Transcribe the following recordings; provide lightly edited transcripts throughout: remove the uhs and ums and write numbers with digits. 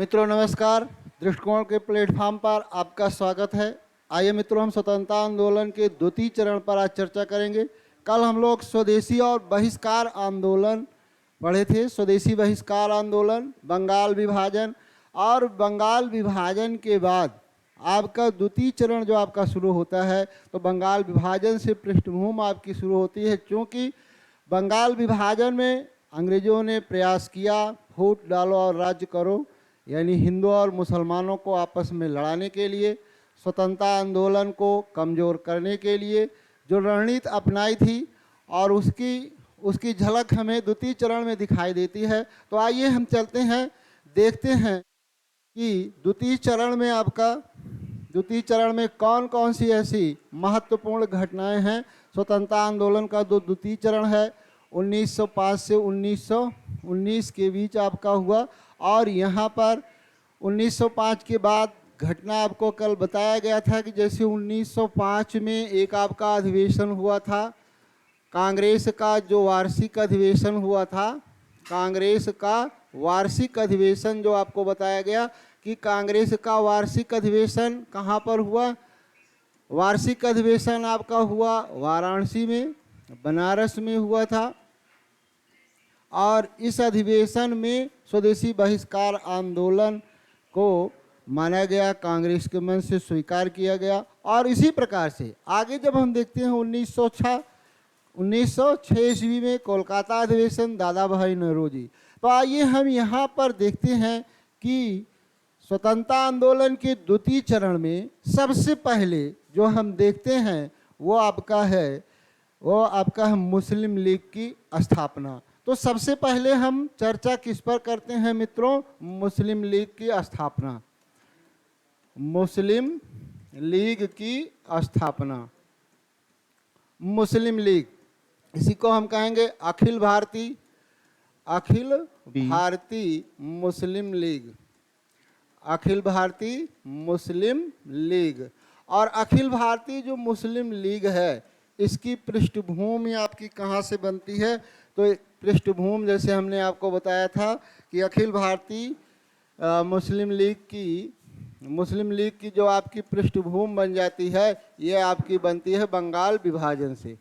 मित्रों नमस्कार। दृष्टिकोण के प्लेटफॉर्म पर आपका स्वागत है। आइए मित्रों, हम स्वतंत्रता आंदोलन के द्वितीय चरण पर आज चर्चा करेंगे। कल हम लोग स्वदेशी और बहिष्कार आंदोलन पढ़े थे। स्वदेशी बहिष्कार आंदोलन, बंगाल विभाजन, और बंगाल विभाजन के बाद आपका द्वितीय चरण जो आपका शुरू होता है, तो बंगाल विभाजन से पृष्ठभूमि आपकी शुरू होती है। क्योंकि बंगाल विभाजन में अंग्रेजों ने प्रयास किया, फूट डालो और राज्य करो, यानी हिंदू और मुसलमानों को आपस में लड़ाने के लिए, स्वतंत्रता आंदोलन को कमज़ोर करने के लिए जो रणनीति अपनाई थी, और उसकी झलक हमें द्वितीय चरण में दिखाई देती है। तो आइए हम चलते हैं, देखते हैं कि द्वितीय चरण में कौन कौन सी ऐसी महत्वपूर्ण घटनाएं हैं। स्वतंत्रता आंदोलन का जो द्वितीय चरण है 1905 से 1919 के बीच आपका हुआ, और यहाँ पर 1905 के बाद घटना आपको कल बताया गया था कि जैसे 1905 में एक आपका अधिवेशन हुआ था, कांग्रेस का जो वार्षिक अधिवेशन हुआ था, कांग्रेस का वार्षिक अधिवेशन जो आपको बताया गया कि कांग्रेस का वार्षिक अधिवेशन कहाँ पर हुआ। वार्षिक अधिवेशन आपका हुआ वाराणसी में, बनारस में हुआ था, और इस अधिवेशन में स्वदेशी बहिष्कार आंदोलन को माना गया, कांग्रेस के मन से स्वीकार किया गया। और इसी प्रकार से आगे जब हम देखते हैं 1906 ईस्वी में कोलकाता अधिवेशन, दादा भाई नौरोजी। तो आइए हम यहाँ पर देखते हैं कि स्वतंत्रता आंदोलन के द्वितीय चरण में सबसे पहले जो हम देखते हैं वो आपका है मुस्लिम लीग की स्थापना। तो सबसे पहले हम चर्चा किस पर करते हैं मित्रों? मुस्लिम लीग की स्थापना। मुस्लिम लीग की स्थापना, मुस्लिम लीग, इसी को हम कहेंगे अखिल भारतीय मुस्लिम लीग, अखिल भारतीय मुस्लिम लीग। और अखिल भारतीय जो मुस्लिम लीग है, इसकी पृष्ठभूमि आपकी कहाँ से बनती है? तो पृष्ठभूमि जैसे हमने आपको बताया था कि अखिल भारतीय मुस्लिम लीग की जो आपकी पृष्ठभूमि बन जाती है, ये आपकी बनती है बंगाल विभाजन से,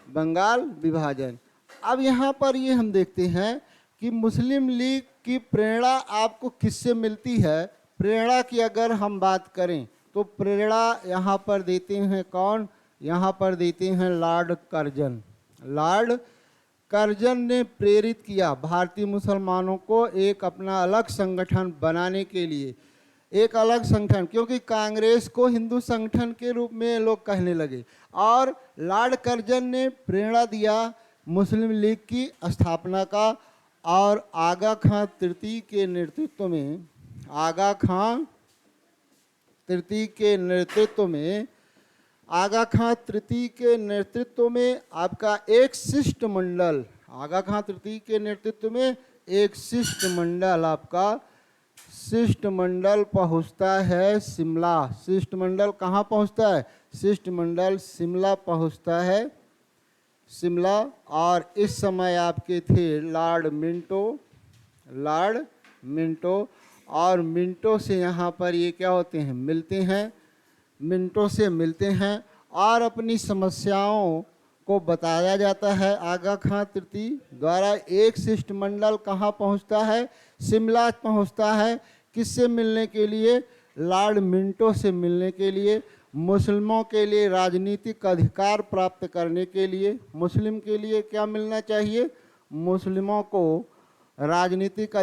बंगाल विभाजन। अब यहाँ पर ये हम देखते हैं कि मुस्लिम लीग की प्रेरणा आपको किससे मिलती है। प्रेरणा की अगर हम बात करें तो प्रेरणा यहाँ पर देते हैं कौन? यहाँ पर देते हैं लॉर्ड कर्जन। लॉर्ड कर्जन ने प्रेरित किया भारतीय मुसलमानों को एक अपना अलग संगठन बनाने के लिए, एक अलग संगठन, क्योंकि कांग्रेस को हिंदू संगठन के रूप में लोग कहने लगे, और लॉर्ड कर्जन ने प्रेरणा दिया मुस्लिम लीग की स्थापना का। और आगा खां तृतीय के नेतृत्व में, आगा खां तृतीय के नेतृत्व में आपका एक शिष्टमंडल, आगा खां तृतीय के नेतृत्व में एक शिष्टमंडल, आपका शिष्टमंडल पहुंचता है शिमला। शिष्टमंडल कहाँ पहुंचता है? शिष्टमंडल शिमला पहुंचता है, शिमला। और इस समय आपके थे लॉर्ड मिंटो, और मिंटो से यहाँ पर ये क्या होते हैं? मिलते हैं, मिंटो से मिलते हैं, और अपनी समस्याओं को बताया जाता है। आगा खां तृतीय द्वारा एक शिष्टमंडल कहाँ पहुँचता है? शिमला पहुँचता है। किससे मिलने के लिए? लॉर्ड मिंटो से मिलने के लिए, मुस्लिमों के लिए राजनीतिक अधिकार प्राप्त करने के लिए। मुस्लिम के लिए क्या मिलना चाहिए? मुस्लिमों को राजनीतिक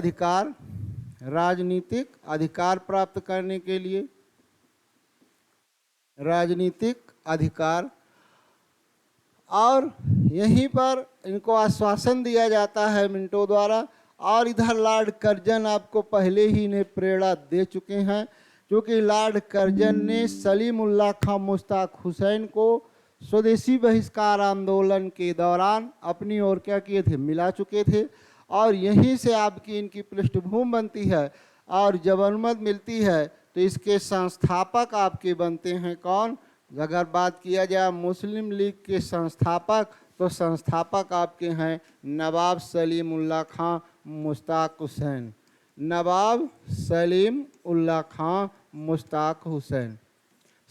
अधिकार प्राप्त करने के लिए, राजनीतिक अधिकार। और यहीं पर इनको आश्वासन दिया जाता है मिंटो द्वारा। और इधर लॉर्ड कर्जन आपको पहले ही ने प्रेरणा दे चुके हैं, क्योंकि लॉर्ड कर्जन ने सलीमुल्लाह खां मुश्ताक हुसैन को स्वदेशी बहिष्कार आंदोलन के दौरान अपनी ओर क्या किए थे? मिला चुके थे। और यहीं से आपकी इनकी पृष्ठभूमि बनती है, और जब अनुमति मिलती है तो इसके संस्थापक आपके बनते हैं कौन? अगर बात किया जाए मुस्लिम लीग के संस्थापक, तो संस्थापक आपके हैं नवाब सलीमुल्लाह खां मुश्ताक हुसैन। नवाब सलीम उल्लाह खां मुश्ताक हुसैन।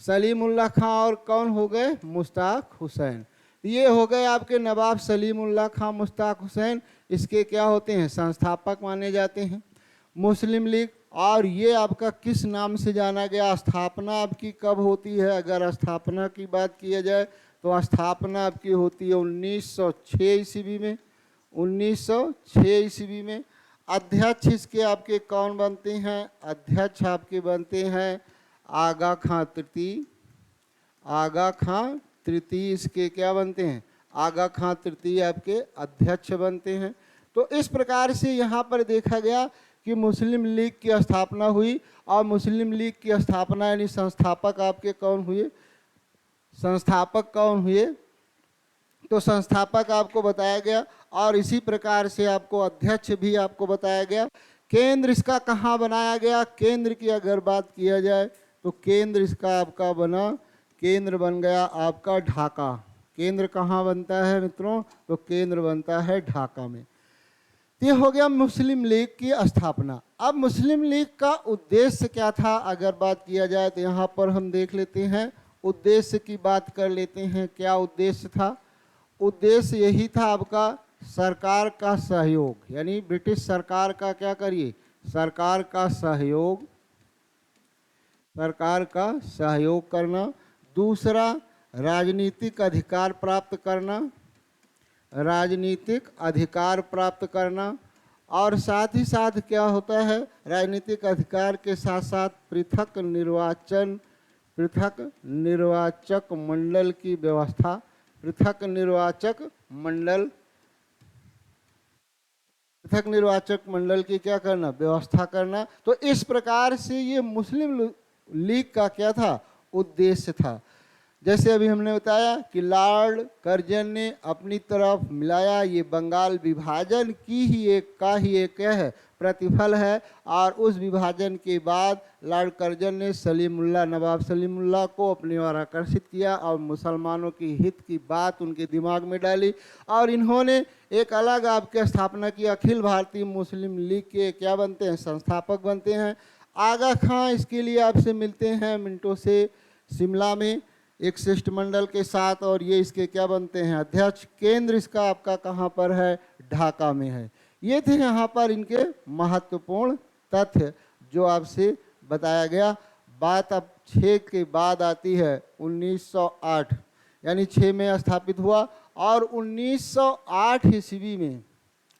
सलीम उल्लाह खां और कौन हो गए? मुश्ताक हुसैन। ये हो गए आपके नवाब सलीम उल्लाह खां मुश्ताक हुसैन। इसके क्या होते हैं? संस्थापक माने जाते हैं मुस्लिम लीग। और ये आपका किस नाम से जाना गया? स्थापना आपकी कब होती है? अगर स्थापना की बात किया जाए तो स्थापना आपकी होती है 1906 ईस्वी में। 1906 ईस्वी में। अध्यक्ष इसके आपके कौन बनते हैं? अध्यक्ष आपके बनते हैं आगा खां तृतीय। आगा खां तृतीय इसके क्या बनते हैं? आगा खां तृतीय आपके अध्यक्ष बनते हैं। तो इस प्रकार से यहाँ पर देखा गया कि मुस्लिम लीग की स्थापना हुई। और मुस्लिम लीग की स्थापना यानी संस्थापक आपके कौन हुए? संस्थापक कौन हुए? तो संस्थापक आपको बताया गया। और इसी प्रकार से आपको अध्यक्ष भी आपको बताया गया। केंद्र इसका कहाँ बनाया गया? केंद्र की अगर बात किया जाए तो केंद्र इसका आपका बना, केंद्र बन गया आपका ढाका। केंद्र कहाँ बनता है मित्रों? तो केंद्र बनता है ढाका में। ये हो गया मुस्लिम लीग की स्थापना। अब मुस्लिम लीग का उद्देश्य क्या था अगर बात किया जाए तो यहाँ पर हम देख लेते हैं। उद्देश्य की बात कर लेते हैं। क्या उद्देश्य था? उद्देश्य यही था आपका सरकार का सहयोग, यानी ब्रिटिश सरकार का क्या करिए? सरकार का सहयोग, सरकार का सहयोग करना। दूसरा, राजनीतिक अधिकार प्राप्त करना, राजनीतिक अधिकार प्राप्त करना। और साथ ही साथ क्या होता है? राजनीतिक अधिकार के साथ साथ पृथक निर्वाचक मंडल की व्यवस्था, पृथक निर्वाचक मंडल की क्या करना? व्यवस्था करना। तो इस प्रकार से ये मुस्लिम लीग का क्या था? उद्देश्य था। जैसे अभी हमने बताया कि लॉर्ड कर्जन ने अपनी तरफ मिलाया। ये बंगाल विभाजन की ही एक क्या है? प्रतिफल है। और उस विभाजन के बाद लॉर्ड कर्जन ने नवाब सलीमुल्लाह को अपनी ओर आकर्षित किया और मुसलमानों की हित की बात उनके दिमाग में डाली। और इन्होंने एक अलग आपकी स्थापना की। अखिल भारतीय मुस्लिम लीग के क्या बनते हैं? संस्थापक बनते हैं। आगा खां इसके लिए आपसे मिलते हैं मिनटों से शिमला में एक शिष्टमंडल के साथ। और ये इसके क्या बनते हैं? अध्यक्ष। केंद्र इसका आपका कहाँ पर है? ढाका में है। ये थे यहाँ पर इनके महत्वपूर्ण तथ्य जो आपसे बताया गया। बात अब 6 के बाद आती है 1908, यानी 6 में स्थापित हुआ। और 1908 ईस्वी में,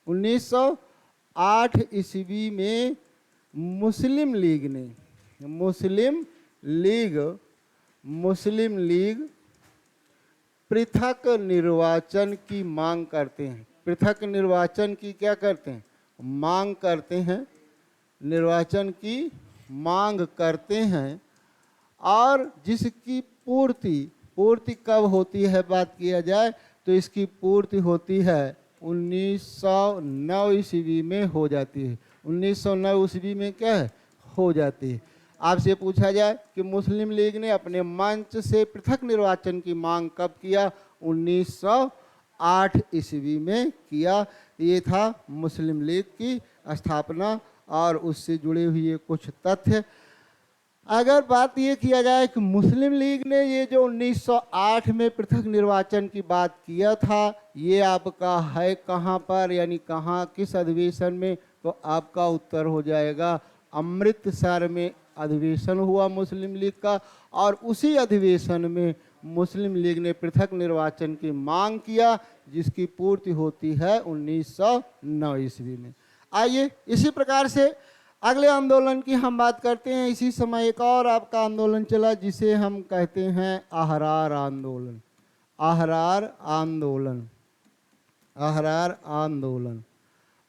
1908 ईस्वी में मुस्लिम लीग पृथक निर्वाचन की मांग करते हैं। पृथक निर्वाचन की क्या करते हैं? मांग करते हैं। निर्वाचन की मांग करते हैं। और जिसकी पूर्ति कब होती है बात किया जाए तो इसकी पूर्ति होती है 1909 ईस्वी में हो जाती है। 1909 ईस्वी में क्या है? हो जाती है। आपसे पूछा जाए कि मुस्लिम लीग ने अपने मंच से पृथक निर्वाचन की मांग कब किया? 1908 ईस्वी में किया। ये था मुस्लिम लीग की स्थापना और उससे जुड़े हुए कुछ तथ्य। अगर बात ये किया जाए कि मुस्लिम लीग ने ये जो 1908 में पृथक निर्वाचन की बात किया था, ये आपका है कहाँ पर, यानी कहाँ, किस अधिवेशन में? तो आपका उत्तर हो जाएगा अमृतसर में अधिवेशन हुआ मुस्लिम लीग का। और उसी अधिवेशन में मुस्लिम लीग ने पृथक निर्वाचन की मांग किया जिसकी पूर्ति होती है 1909 ईस्वी में। आइए इसी प्रकार से अगले आंदोलन की हम बात करते हैं। इसी समय एक और आपका आंदोलन चला जिसे हम कहते हैं अहरार आंदोलन।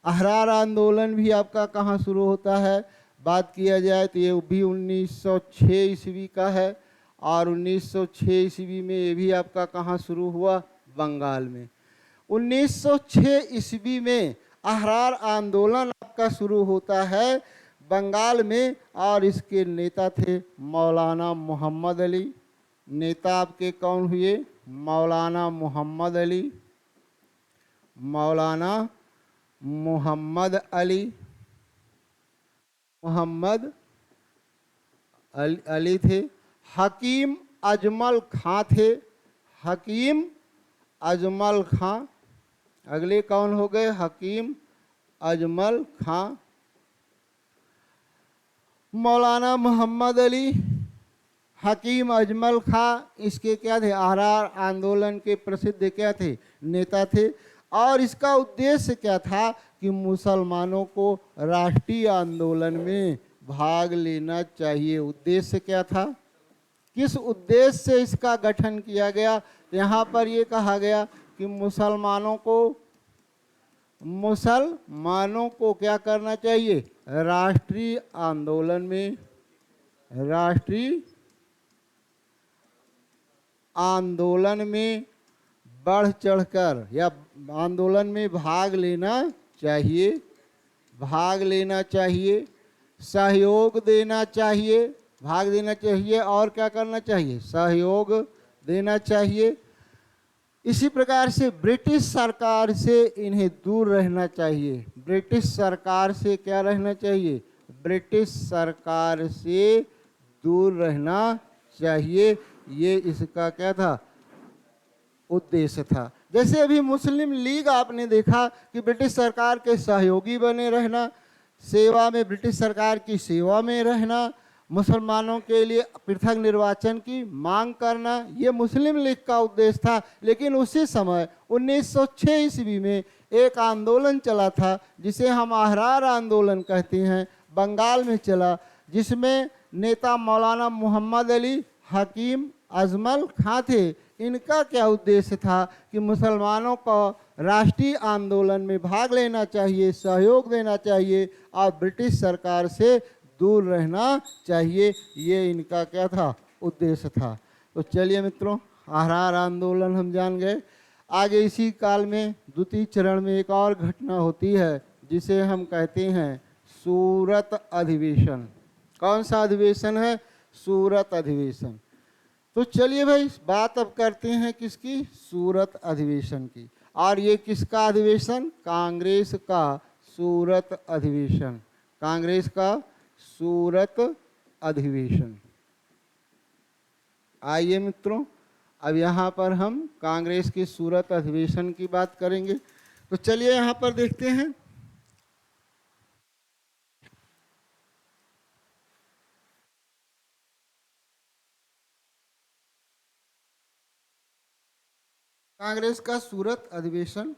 अहरार आंदोलन भी आपका कहाँ शुरू होता है? बात किया जाए तो ये भी 1906 ईस्वी का है। और 1906 ईस्वी में ये भी आपका कहाँ शुरू हुआ? बंगाल में। 1906 ईस्वी में अहरार आंदोलन आपका शुरू होता है बंगाल में। और इसके नेता थे मौलाना मोहम्मद अली। नेता आपके कौन हुए? मौलाना मोहम्मद अली। मोहम्मद अली थे। हकीम अजमल खां थे। हकीम अजमल खां। अगले कौन हो गए? हकीम अजमल खां। मौलाना मोहम्मद अली, हकीम अजमल खां इसके क्या थे? अहरार आंदोलन के प्रसिद्ध क्या थे? नेता थे। और इसका उद्देश्य क्या था? कि मुसलमानों को राष्ट्रीय आंदोलन में भाग लेना चाहिए। उद्देश्य क्या था? किस उद्देश्य से इसका गठन किया गया? यहाँ पर ये कहा गया कि मुसलमानों को क्या करना चाहिए? राष्ट्रीय आंदोलन में बढ़ चढ़कर या आंदोलन में भाग लेना चाहिए, सहयोग देना चाहिए, भाग देना चाहिए और क्या करना चाहिए? सहयोग देना चाहिए। इसी प्रकार से ब्रिटिश सरकार से इन्हें दूर रहना चाहिए। ब्रिटिश सरकार से क्या रहना चाहिए? ब्रिटिश सरकार से दूर रहना चाहिए। ये इसका क्या था? उद्देश्य था। जैसे अभी मुस्लिम लीग आपने देखा कि ब्रिटिश सरकार के सहयोगी बने रहना, सेवा में, ब्रिटिश सरकार की सेवा में रहना, मुसलमानों के लिए पृथक निर्वाचन की मांग करना, ये मुस्लिम लीग का उद्देश्य था। लेकिन उसी समय 1906 ईस्वी में एक आंदोलन चला था जिसे हम अहरार आंदोलन कहते हैं, बंगाल में चला, जिसमें नेता मौलाना मोहम्मद अली, हकीम अजमल खां थे। इनका क्या उद्देश्य था? कि मुसलमानों को राष्ट्रीय आंदोलन में भाग लेना चाहिए, सहयोग देना चाहिए और ब्रिटिश सरकार से दूर रहना चाहिए। ये इनका क्या था? उद्देश्य था। तो चलिए मित्रों, अहरार आंदोलन हम जान गए। आगे इसी काल में द्वितीय चरण में एक और घटना होती है जिसे हम कहते हैं सूरत अधिवेशन। कौन सा अधिवेशन है? सूरत अधिवेशन। तो चलिए भाई, बात अब करते हैं किसकी? सूरत अधिवेशन की। और ये किसका अधिवेशन? कांग्रेस का सूरत अधिवेशन। कांग्रेस का सूरत अधिवेशन। आइए मित्रों, अब यहाँ पर हम कांग्रेस की सूरत अधिवेशन की बात करेंगे। तो चलिए यहाँ पर देखते हैं। कांग्रेस का सूरत अधिवेशन,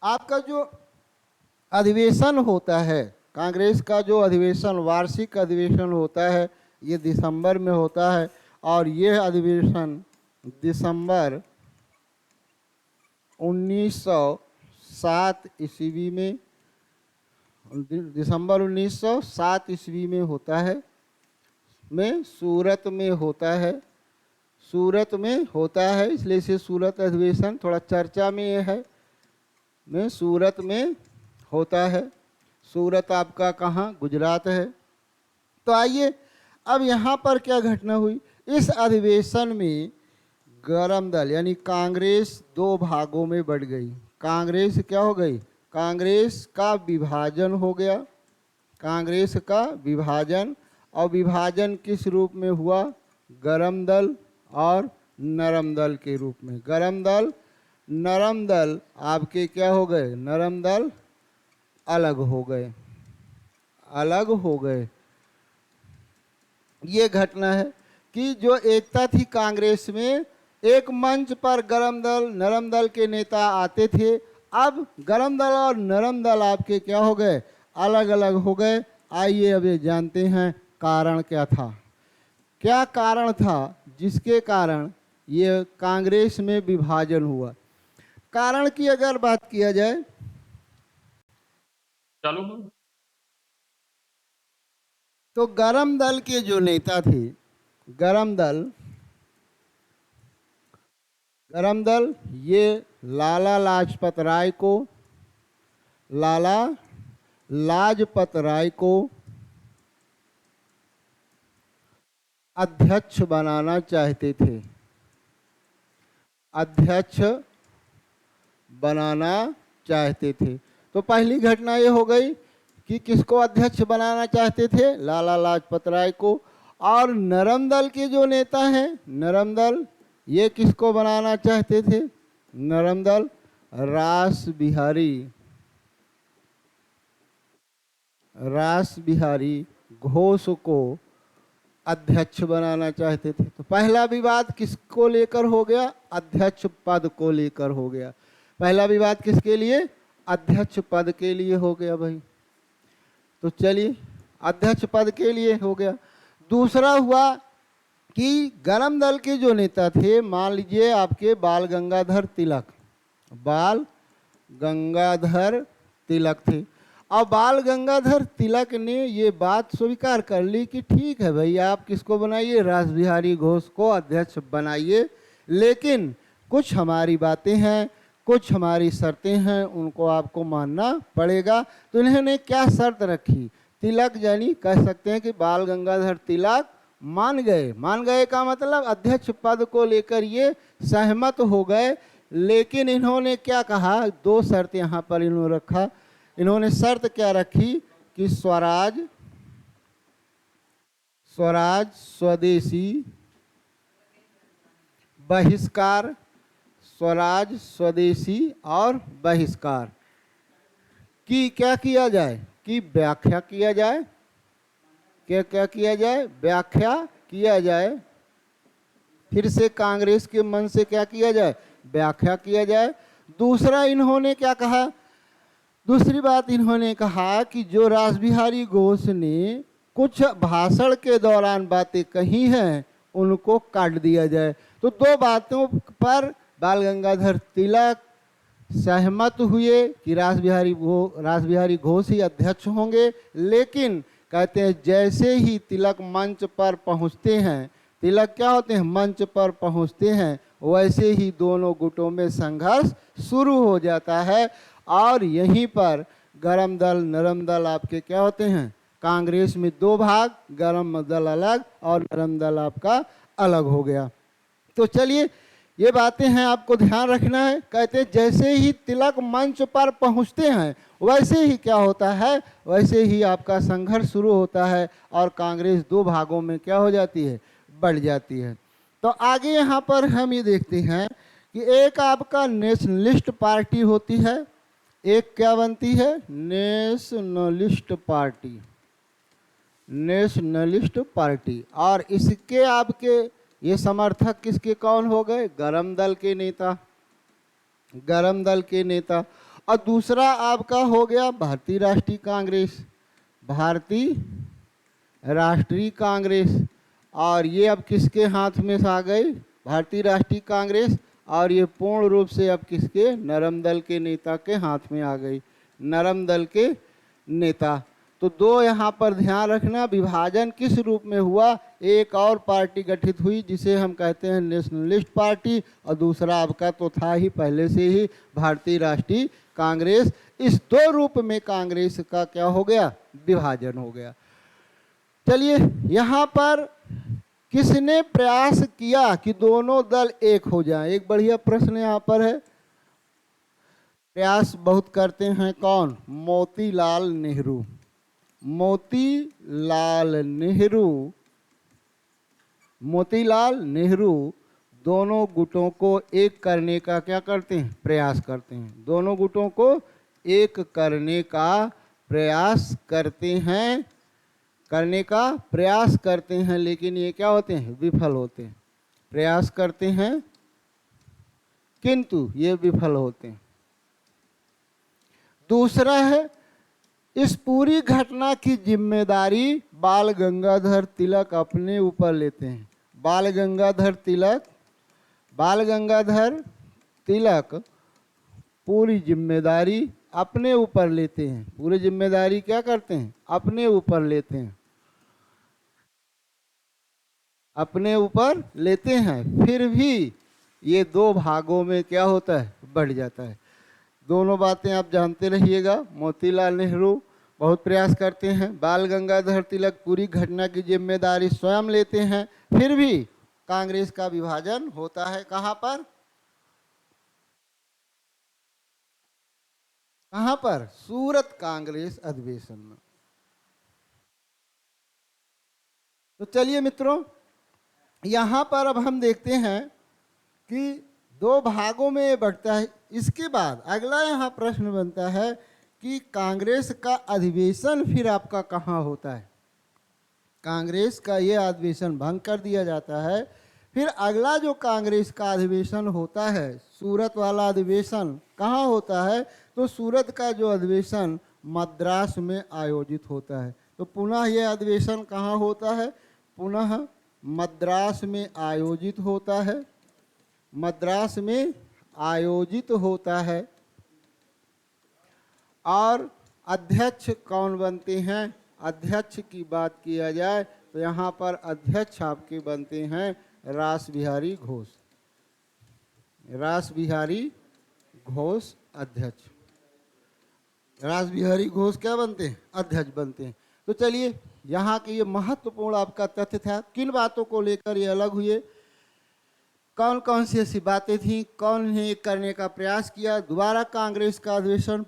आपका जो अधिवेशन होता है, कांग्रेस का जो अधिवेशन, वार्षिक अधिवेशन होता है, ये दिसंबर में होता है। और यह अधिवेशन दिसंबर 1907 ईस्वी में, दिसंबर 1907 ईस्वी में होता है, में सूरत में होता है। सूरत में होता है, इसलिए इसे सूरत अधिवेशन थोड़ा चर्चा में ये है, में सूरत में होता है। सूरत आपका कहाँ? गुजरात है। तो आइए, अब यहाँ पर क्या घटना हुई? इस अधिवेशन में गरम दल यानी कांग्रेस दो भागों में बढ़ गई। कांग्रेस क्या हो गई? कांग्रेस का विभाजन हो गया। कांग्रेस का विभाजन, और विभाजन किस रूप में हुआ? गरम दल और नरम दल के रूप में। गरम दल, नरम दल आपके क्या हो गए? नरम दल अलग हो गए, अलग हो गए। ये घटना है कि जो एकता थी कांग्रेस में, एक मंच पर गरम दल, नरम दल के नेता आते थे। अब गरम दल और नरम दल आपके क्या हो गए? अलग अलग हो गए। आइए अब ये जानते हैं कारण क्या था। क्या कारण था जिसके कारण ये कांग्रेस में विभाजन हुआ? कारण की अगर बात किया जाए, चालू तो गरम दल के जो नेता थे, गरम दल ये लाला लाजपत राय को अध्यक्ष बनाना चाहते थे। अध्यक्ष बनाना चाहते थे। तो पहली घटना ये हो गई कि किसको अध्यक्ष बनाना चाहते थे, लाला लाजपत राय को। और नरम दल के जो नेता हैं, नरम दल, ये किसको बनाना चाहते थे, नरम दल रास बिहारी घोष को अध्यक्ष बनाना चाहते थे। तो पहला विवाद किसको लेकर हो गया, अध्यक्ष पद को लेकर हो गया। पहला विवाद किसके लिए, अध्यक्ष पद के लिए हो गया भाई। तो चलिए, अध्यक्ष पद के लिए हो गया। दूसरा हुआ कि गरम दल के जो नेता थे, मान लीजिए आपके बाल गंगाधर तिलक थे। और बाल गंगाधर तिलक ने ये बात स्वीकार कर ली कि ठीक है भाई, आप किसको बनाइए, रास बिहारी घोष को अध्यक्ष बनाइए, लेकिन कुछ हमारी बातें हैं, कुछ हमारी शर्तें हैं, उनको आपको मानना पड़ेगा। तो इन्होंने क्या शर्त रखी, तिलक यानी कह सकते हैं कि बाल गंगाधर तिलक मान गए का मतलब अध्यक्ष पद को लेकर ये सहमत हो गए। लेकिन इन्होंने क्या कहा, दो शर्त यहाँ पर इन्होंने रखा। इन्होंने शर्त क्या रखी कि स्वराज स्वदेशी बहिष्कार, स्वराज स्वदेशी और बहिष्कार की क्या किया जाए, कि व्याख्या किया जाए। क्या किया जाए, व्याख्या किया जाए। फिर से कांग्रेस के मन से क्या किया जाए, व्याख्या किया जाए। दूसरा इन्होंने क्या कहा, दूसरी बात इन्होंने कहा कि जो रास बिहारी घोष ने कुछ भाषण के दौरान बातें कही हैं, उनको काट दिया जाए। तो दो बातों पर बाल गंगाधर तिलक सहमत हुए कि रास बिहारी घोष ही अध्यक्ष होंगे। लेकिन कहते हैं जैसे ही तिलक मंच पर पहुंचते हैं, तिलक क्या होते हैं, मंच पर पहुंचते हैं, वैसे ही दोनों गुटों में संघर्ष शुरू हो जाता है। और यहीं पर गरम दल नरम दल आपके क्या होते हैं, कांग्रेस में दो भाग, गरम दल अलग और नरम दल आपका अलग हो गया। तो चलिए, ये बातें हैं, आपको ध्यान रखना है। कहते हैं जैसे ही तिलक मंच पर पहुंचते हैं, वैसे ही क्या होता है, वैसे ही आपका संघर्ष शुरू होता है और कांग्रेस दो भागों में क्या हो जाती है, बढ़ जाती है। तो आगे यहाँ पर हम ये देखते हैं कि एक आपका नेशनलिस्ट पार्टी होती है, एक क्या बनती है, नेशनलिस्ट पार्टी। और इसके आपके ये समर्थक किसके कौन हो गए, गरम दल के नेता। और दूसरा आपका हो गया भारतीय राष्ट्रीय कांग्रेस। और ये अब किसके हाथ में आ गई, भारतीय राष्ट्रीय कांग्रेस। और ये पूर्ण रूप से अब किसके, नरम दल के नेता के हाथ में आ गई, नरम दल के नेता। तो दो यहाँ पर ध्यान रखना, विभाजन किस रूप में हुआ, एक और पार्टी गठित हुई जिसे हम कहते हैं नेशनलिस्ट पार्टी, और दूसरा आपका तो था ही पहले से ही भारतीय राष्ट्रीय कांग्रेस। इस दो रूप में कांग्रेस का क्या हो गया, विभाजन हो गया। चलिए, यहाँ पर किसने प्रयास किया कि दोनों दल एक हो जाएं, एक बढ़िया प्रश्न यहाँ पर है। प्रयास बहुत करते हैं कौन, मोतीलाल नेहरू दोनों गुटों को एक करने का क्या करते हैं, प्रयास करते हैं। दोनों गुटों को एक करने का प्रयास करते हैं, लेकिन ये क्या होते हैं, विफल होते हैं। प्रयास करते हैं किंतु ये विफल होते हैं। दूसरा है, इस पूरी घटना की जिम्मेदारी बाल गंगाधर तिलक अपने ऊपर लेते हैं। बाल गंगाधर तिलक पूरी जिम्मेदारी अपने ऊपर लेते हैं। पूरी जिम्मेदारी क्या करते हैं, अपने ऊपर लेते हैं। फिर भी ये दो भागों में क्या होता है, बढ़ जाता है। दोनों बातें आप जानते रहिएगा। मोतीलाल नेहरू बहुत प्रयास करते हैं, बाल गंगाधर तिलक पूरी घटना की जिम्मेदारी स्वयं लेते हैं, फिर भी कांग्रेस का विभाजन होता है। कहाँ कहाँ पर? सूरत कांग्रेस अधिवेशन में। तो चलिए मित्रों, यहाँ पर अब हम देखते हैं कि दो भागों में ये बढ़ता है। इसके बाद अगला यहाँ प्रश्न बनता है कि कांग्रेस का अधिवेशन फिर आपका कहाँ होता है? कांग्रेस का ये अधिवेशन भंग कर दिया जाता है। फिर अगला जो कांग्रेस का अधिवेशन होता है, सूरत वाला अधिवेशन कहाँ होता है? तो सूरत का जो अधिवेशन मद्रास में आयोजित होता है। तो पुनः यह अधिवेशन कहाँ होता है? पुनः मद्रास में आयोजित होता है। मद्रास में आयोजित होता है। और अध्यक्ष कौन बनते हैं? अध्यक्ष की बात किया जाए तो यहाँ पर अध्यक्ष आपके बनते हैं रासबिहारी घोष। रासबिहारी घोष अध्यक्ष। रासबिहारी घोष क्या बनते हैं? अध्यक्ष बनते हैं। तो चलिए, यहाँ के ये महत्वपूर्ण आपका तथ्य था। किन बातों को लेकर ये अलग हुए, कौन कौन सी ऐसी बातें थीं, कौन ने करने का प्रयास किया। दोबारा कांग्रेस का अधिवेशन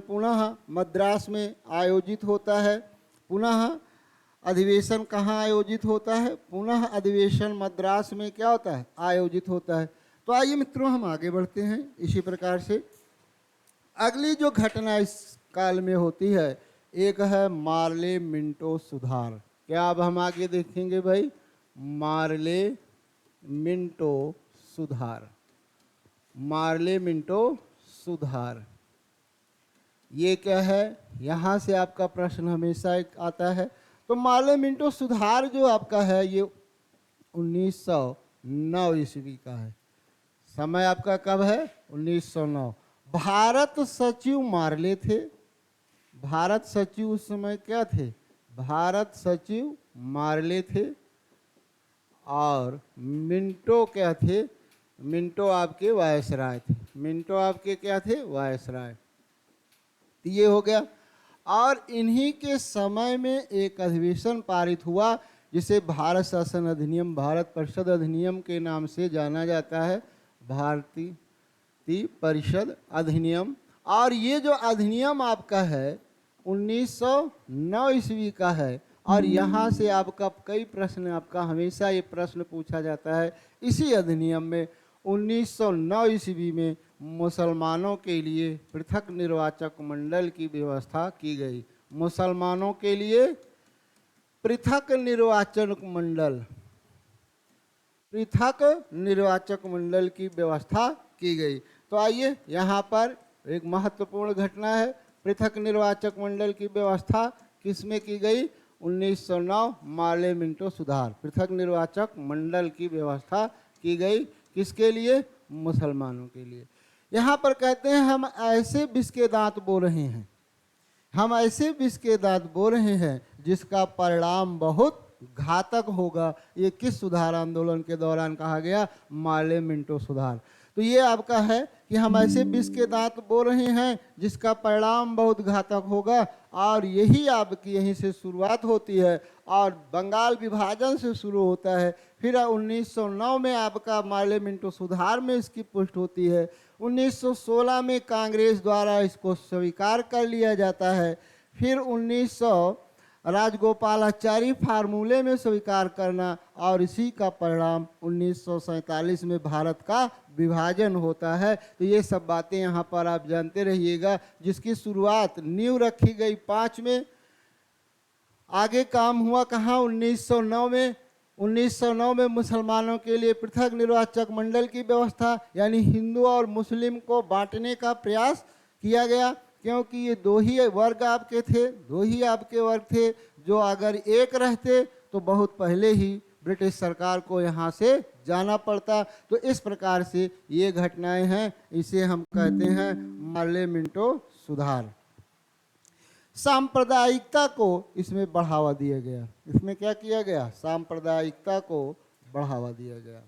पुनः मद्रास में आयोजित होता है। पुनः अधिवेशन कहाँ आयोजित होता है? पुनः अधिवेशन मद्रास में क्या होता है? आयोजित होता है। तो आइए मित्रों, हम आगे बढ़ते हैं इसी प्रकार से। अगली जो घटना इस काल में होती है, एक है मार्ले मिंटो सुधार। क्या अब हम आगे देखेंगे भाई? मार्ले मिंटो सुधार। मार्ले मिंटो सुधार ये क्या है? यहाँ से आपका प्रश्न हमेशा एक आता है। तो मार्ले मिंटो सुधार जो आपका है ये 1909 ईस्वी का है। समय आपका कब है? 1909। भारत सचिव मार्ले थे। भारत सचिव उस समय क्या थे? भारत सचिव मार्ले थे। और मिंटो क्या थे? मिंटो आपके वायसराय थे। मिंटो आपके क्या थे? वायसराय। ये हो गया। और इन्हीं के समय में एक अधिवेशन पारित हुआ जिसे भारत शासन अधिनियम, भारत परिषद अधिनियम के नाम से जाना जाता है। भारतीय परिषद अधिनियम। और ये जो अधिनियम आपका है 1909 ईस्वी का है। और यहाँ से आपका कई प्रश्न, आपका हमेशा ये प्रश्न पूछा जाता है। इसी अधिनियम में 1909 ईस्वी में मुसलमानों के लिए पृथक निर्वाचक मंडल की व्यवस्था की गई। मुसलमानों के लिए पृथक निर्वाचक मंडल, पृथक निर्वाचक मंडल की व्यवस्था की गई। तो आइए, यहाँ पर एक महत्वपूर्ण घटना है। पृथक निर्वाचक मंडल की व्यवस्था किसमें की गई? 1909 मार्ले मिंटो सुधार। पृथक निर्वाचक मंडल की व्यवस्था की गई किसके लिए? मुसलमानों के लिए। यहाँ पर कहते हैं हम ऐसे विष के दांत बो रहे हैं, हम ऐसे विष के दांत बो रहे हैं जिसका परिणाम बहुत घातक होगा। ये किस सुधार आंदोलन के दौरान कहा गया? मार्ले मिंटो सुधार। तो ये आपका है कि हम ऐसे विष के दांत बो रहे हैं जिसका परिणाम बहुत घातक होगा। और यही आपकी यहीं से शुरुआत होती है और बंगाल विभाजन से शुरू होता है। फिर 1909 में आपका मार्ले मिंटो सुधार में इसकी पुष्टि होती है। 1916 में कांग्रेस द्वारा इसको स्वीकार कर लिया जाता है। फिर 1900 राजगोपालाचारी फार्मूले में स्वीकार करना और इसी का परिणाम 1947 में भारत का विभाजन होता है। तो ये सब बातें यहाँ पर आप जानते रहिएगा, जिसकी शुरुआत नींव रखी गई 5 में। आगे काम हुआ कहाँ? 1909 में। 1909 में मुसलमानों के लिए पृथक निर्वाचक मंडल की व्यवस्था, यानी हिंदू और मुस्लिम को बांटने का प्रयास किया गया, क्योंकि ये दो ही वर्ग आपके थे, दो ही आपके वर्ग थे। जो अगर एक रहते तो बहुत पहले ही ब्रिटिश सरकार को यहाँ से जाना पड़ता। तो इस प्रकार से ये घटनाएं हैं, इसे हम कहते हैं मार्ले मिंटो सुधार। सांप्रदायिकता को इसमें बढ़ावा दिया गया। इसमें क्या किया गया? सांप्रदायिकता को बढ़ावा दिया गया।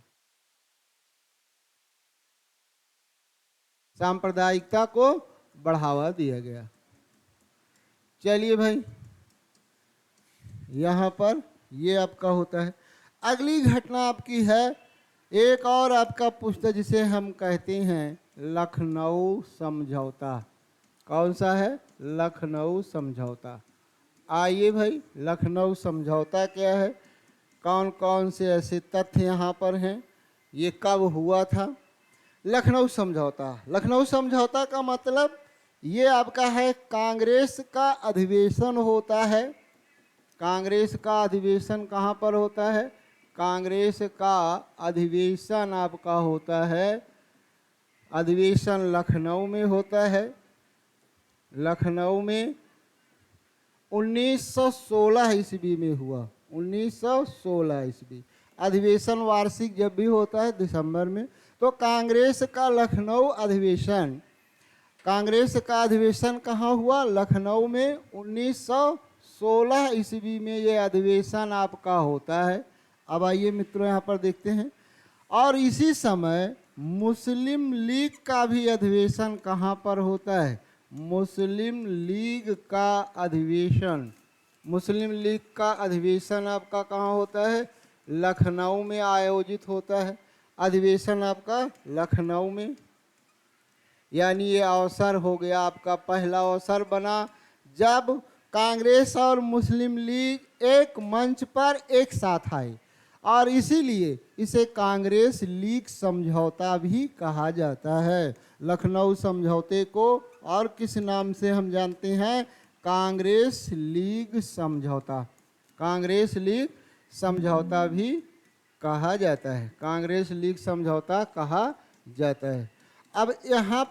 सांप्रदायिकता को बढ़ावा दिया गया। चलिए भाई, यहाँ पर ये आपका होता है। अगली घटना आपकी है एक और आपका पुस्तक जिसे हम कहते हैं लखनऊ समझौता। कौन सा है? लखनऊ समझौता। आइए भाई, लखनऊ समझौता क्या है, कौन कौन से ऐसे तथ्य यहाँ पर हैं, ये कब हुआ था? लखनऊ समझौता। लखनऊ समझौता का मतलब ये आपका है, कांग्रेस का अधिवेशन होता है। कांग्रेस का अधिवेशन कहाँ पर होता है? कांग्रेस का अधिवेशन आपका होता है, अधिवेशन लखनऊ में होता है। लखनऊ में 1916 ईस्वी में हुआ। 1916 ईस्वी अधिवेशन वार्षिक जब भी होता है दिसंबर में, तो कांग्रेस का लखनऊ अधिवेशन, कांग्रेस का अधिवेशन कहाँ हुआ? लखनऊ में 1916 ईस्वी में ये अधिवेशन आपका होता है। अब आइए मित्रों यहाँ पर देखते हैं, और इसी समय मुस्लिम लीग का भी अधिवेशन कहाँ पर होता है? मुस्लिम लीग का अधिवेशन, मुस्लिम लीग का अधिवेशन आपका कहाँ होता है? लखनऊ में आयोजित होता है। अधिवेशन आपका लखनऊ में, यानी ये अवसर हो गया आपका, पहला अवसर बना जब कांग्रेस और मुस्लिम लीग एक मंच पर एक साथ आए, और इसीलिए इसे कांग्रेस लीग समझौता भी कहा जाता है। लखनऊ समझौते को और किस नाम से हम जानते हैं? कांग्रेस लीग समझौता। कांग्रेस लीग समझौता भी कहा जाता है, कांग्रेस लीग समझौता कहा जाता है। अब यहाँ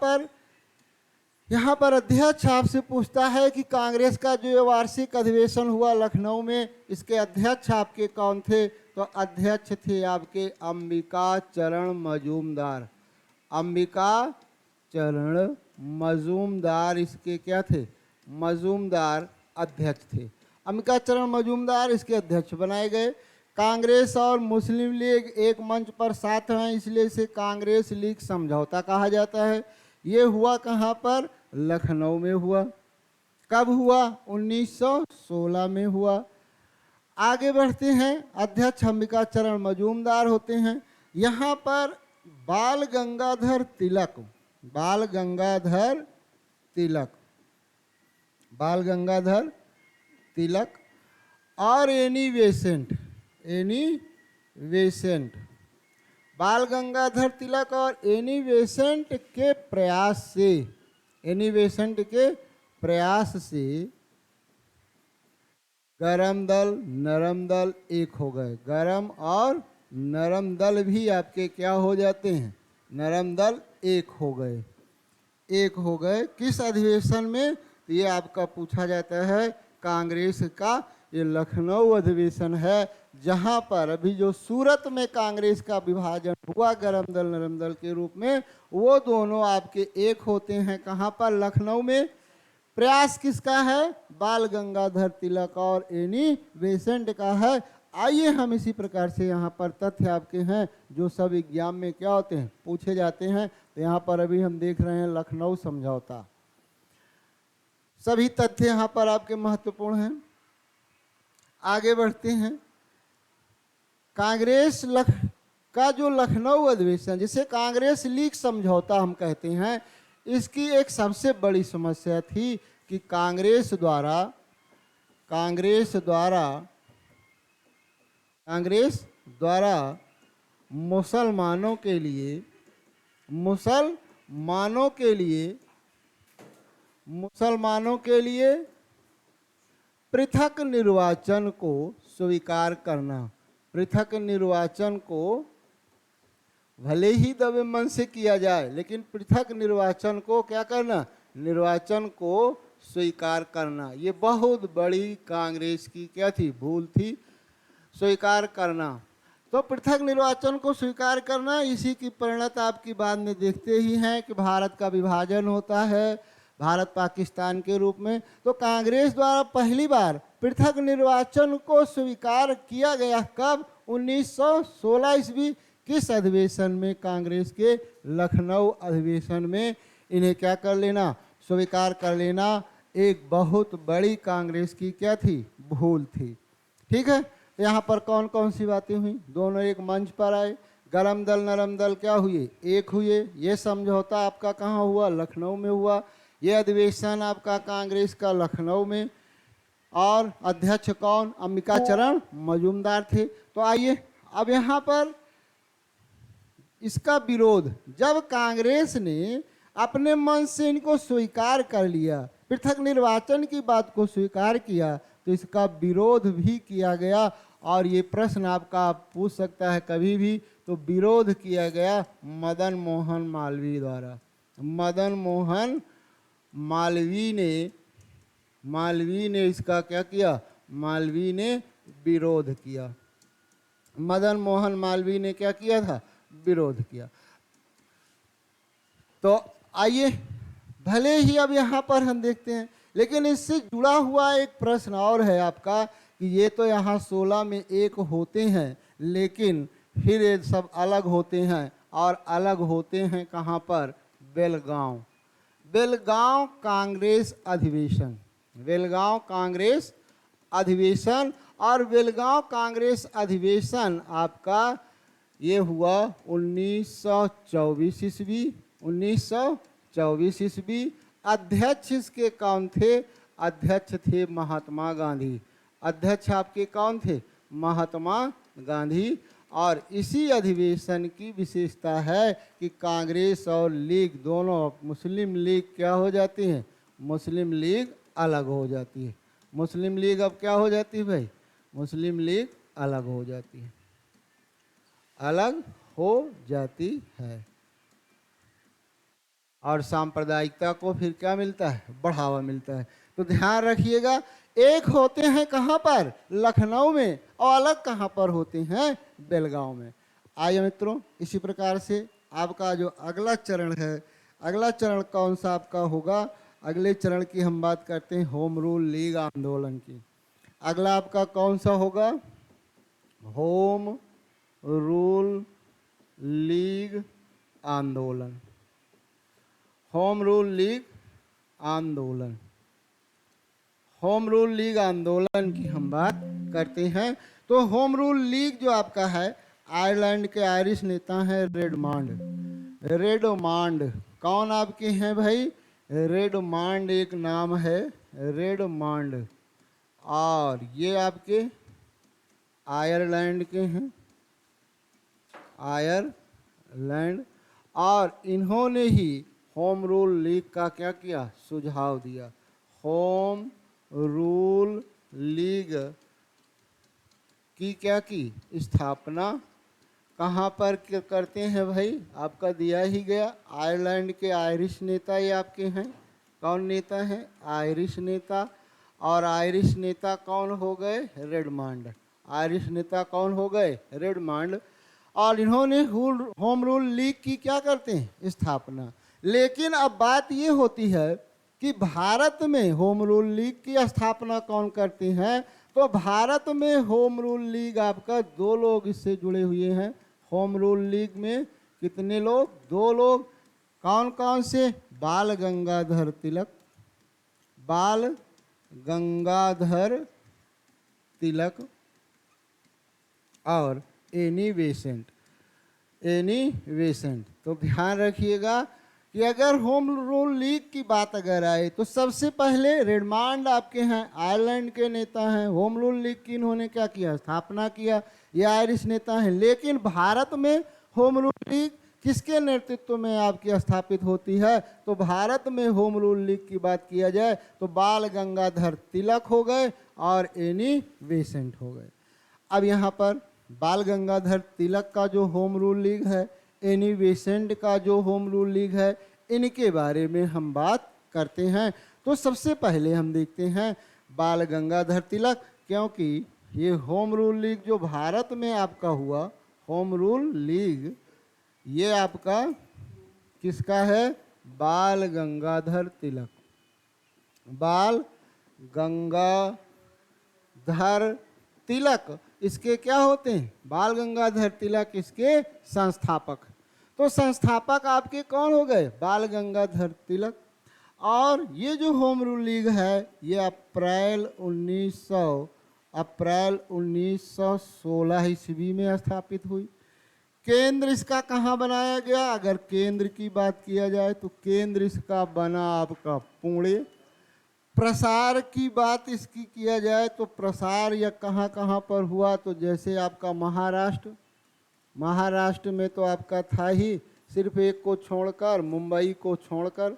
पर अध्यक्ष आपसे पूछता है कि कांग्रेस का जो वार्षिक अधिवेशन हुआ लखनऊ में, इसके अध्यक्ष आपके कौन थे? तो अध्यक्ष थे आपके अंबिका चरण मजूमदार। अंबिका चरण मजूमदार इसके क्या थे? मजूमदार अध्यक्ष थे। अंबिका चरण मजूमदार इसके अध्यक्ष बनाए गए। कांग्रेस और मुस्लिम लीग एक मंच पर साथ हैं, इसलिए इसे कांग्रेस लीग समझौता कहा जाता है। ये हुआ कहाँ पर? लखनऊ में हुआ। कब हुआ? 1916 में हुआ। आगे बढ़ते हैं, अध्यक्ष अंबिका चरण मजूमदार होते हैं। यहाँ पर बाल गंगाधर तिलक, बाल गंगाधर तिलक, बाल गंगाधर तिलक और एनी बेसेंट, एनी बेसेंट, बाल गंगाधर तिलक और एनी बेसेंट के प्रयास से, एनी बेसेंट के प्रयास से गरम दल नरम दल एक हो गए। गरम और नरम दल भी आपके क्या हो जाते हैं? नरम दल एक हो गए, एक हो गए। किस अधिवेशन में? ये आपका पूछा जाता है, कांग्रेस का ये लखनऊ अधिवेशन है, जहां पर अभी जो सूरत में कांग्रेस का विभाजन हुआ गरम दल नरम दल के रूप में, वो दोनों आपके एक होते हैं। कहां पर? लखनऊ में। प्रयास किसका है? बाल गंगाधर तिलक और एनी बेसेंट का है। आइए हम इसी प्रकार से यहाँ पर तथ्य आपके हैं जो सब एग्जाम में क्या होते हैं? पूछे जाते हैं। तो यहाँ पर अभी हम देख रहे हैं लखनऊ समझौता, सभी तथ्य यहाँ पर आपके महत्वपूर्ण हैं। आगे बढ़ते हैं, कांग्रेस का जो लखनऊ अधिवेशन, जिसे कांग्रेस लीग समझौता हम कहते हैं, इसकी एक सबसे बड़ी समस्या थी कि कांग्रेस द्वारा मुसलमानों के लिए पृथक निर्वाचन को स्वीकार करना, पृथक निर्वाचन को भले ही दबे मन से किया जाए, लेकिन पृथक निर्वाचन को क्या करना? निर्वाचन को स्वीकार करना। ये बहुत बड़ी कांग्रेस की क्या थी? भूल थी, स्वीकार करना। तो पृथक निर्वाचन को स्वीकार करना, इसी की परिणत आपकी बाद में देखते ही हैं कि भारत का विभाजन होता है भारत पाकिस्तान के रूप में। तो कांग्रेस द्वारा पहली बार पृथक निर्वाचन को स्वीकार किया गया। कब? 1916 ईस्वी। किस अधिवेशन में? कांग्रेस के लखनऊ अधिवेशन में इन्हें क्या कर लेना? स्वीकार कर लेना। एक बहुत बड़ी कांग्रेस की क्या थी? भूल थी। ठीक है, यहाँ पर कौन कौन सी बातें हुई? दोनों एक मंच पर आए, गरम दल नरम दल क्या हुए? एक हुए। ये समझौता आपका कहाँ हुआ? लखनऊ में हुआ। ये अधिवेशन आपका कांग्रेस का लखनऊ में, और अध्यक्ष कौन, अंबिका चरण मजूमदार थे। तो आइए अब यहाँ पर इसका विरोध, जब कांग्रेस ने अपने मन से इनको स्वीकार कर लिया, पृथक निर्वाचन की बात को स्वीकार किया, तो इसका विरोध भी किया गया। और ये प्रश्न आपका पूछ सकता है कभी भी, तो विरोध किया गया मदन मोहन मालवीय द्वारा। मदन मोहन मालवीय ने इसका क्या किया, मालवीय ने विरोध किया। मदन मोहन मालवीय ने क्या किया था, विरोध किया। तो आइए भले ही अब यहाँ पर हम देखते हैं, लेकिन इससे जुड़ा हुआ एक प्रश्न और है आपका कि ये तो यहाँ 16 में एक होते हैं, लेकिन फिर ये सब अलग होते हैं, और अलग होते हैं कहाँ पर, बेलगांव। बेलगांव कांग्रेस अधिवेशन, बेलगांव कांग्रेस अधिवेशन। और बेलगांव कांग्रेस अधिवेशन आपका ये हुआ 1924 ईस्वी, 1924 ईस्वी। अध्यक्ष इसके कौन थे, अध्यक्ष थे महात्मा गांधी। अध्यक्ष आपके कौन थे, महात्मा गांधी। और इसी अधिवेशन की विशेषता है कि कांग्रेस और लीग दोनों, मुस्लिम लीग क्या हो जाती है, मुस्लिम लीग अलग हो जाती है। मुस्लिम लीग अब क्या हो जाती है भाई, मुस्लिम लीग अलग हो जाती है, अलग हो जाती है। और सांप्रदायिकता को फिर क्या मिलता है, बढ़ावा मिलता है। तो ध्यान रखिएगा, एक होते हैं कहाँ पर, लखनऊ में, और अलग कहाँ पर होते हैं, बेलगांव में। आइए मित्रों, इसी प्रकार से आपका जो अगला चरण है, अगला चरण कौन सा आपका होगा, अगले चरण की हम बात करते हैं होम रूल लीग आंदोलन की। अगला आपका कौन सा होगा, होम रूल लीग आंदोलन। होम रूल लीग आंदोलन, होम रूल लीग आंदोलन की हम बात करते हैं। तो होम रूल लीग जो आपका है, आयरलैंड के आयरिश नेता हैं रेडमांड। रेडमांड कौन आपके हैं भाई, रेडमांड एक नाम है, रेडमांड। और ये आपके आयरलैंड के हैं, आयरलैंड। और इन्होंने ही होम रूल लीग का क्या किया, सुझाव दिया। होम रूल लीग की क्या की स्थापना कहाँ पर करते हैं भाई, आपका दिया ही गया, आयरलैंड के आयरिश नेता ये आपके हैं। कौन नेता है, आयरिश नेता। और आयरिश नेता कौन हो गए, रेडमांड। आयरिश नेता कौन हो गए, रेडमांड। और इन्होंने होम रूल लीग की क्या करते हैं, स्थापना। लेकिन अब बात ये होती है कि भारत में होम रूल लीग की स्थापना कौन करते हैं, तो भारत में होम रूल लीग आपका 2 लोग इससे जुड़े हुए हैं। होम रूल लीग में कितने लोग, 2 लोग। कौन कौन से, बाल गंगाधर तिलक, बाल गंगाधर तिलक और एनी बेसेंट, एनी बेसेंट। तो ध्यान रखिएगा कि अगर होम रूल लीग की बात अगर आए, तो सबसे पहले रेडमांड आपके हैं, आयरलैंड के नेता हैं। होम रूल लीग की इन्होंने क्या किया, स्थापना किया, ये आयरिश नेता हैं। लेकिन भारत में होम रूल लीग किसके नेतृत्व में आपकी स्थापित होती है, तो भारत में होम रूल लीग की बात किया जाए तो बाल गंगाधर तिलक हो गए और एनी बेसेंट हो गए। अब यहाँ पर बाल गंगाधर तिलक का जो होम रूल लीग है, एनी बेसेंट का जो होम रूल लीग है, इनके बारे में हम बात करते हैं। तो सबसे पहले हम देखते हैं बाल गंगाधर तिलक, क्योंकि ये होम रूल लीग जो भारत में आपका हुआ, होम रूल लीग ये आपका किसका है, बाल गंगाधर तिलक। बाल गंगाधर तिलक इसके क्या होते हैं, बाल गंगाधर तिलक इसके संस्थापक। तो संस्थापक आपके कौन हो गए, बाल गंगाधर तिलक। और ये जो होम रूल लीग है, ये अप्रैल 1916 ईस्वी में स्थापित हुई। केंद्र इसका कहाँ बनाया गया? अगर केंद्र की बात किया जाए तो केंद्र इसका बना आपका पुणे। प्रसार की बात इसकी किया जाए तो प्रसार या कहाँ कहाँ पर हुआ, तो जैसे आपका महाराष्ट्र, महाराष्ट्र में तो आपका था ही, सिर्फ एक को छोड़कर, मुंबई को छोड़कर,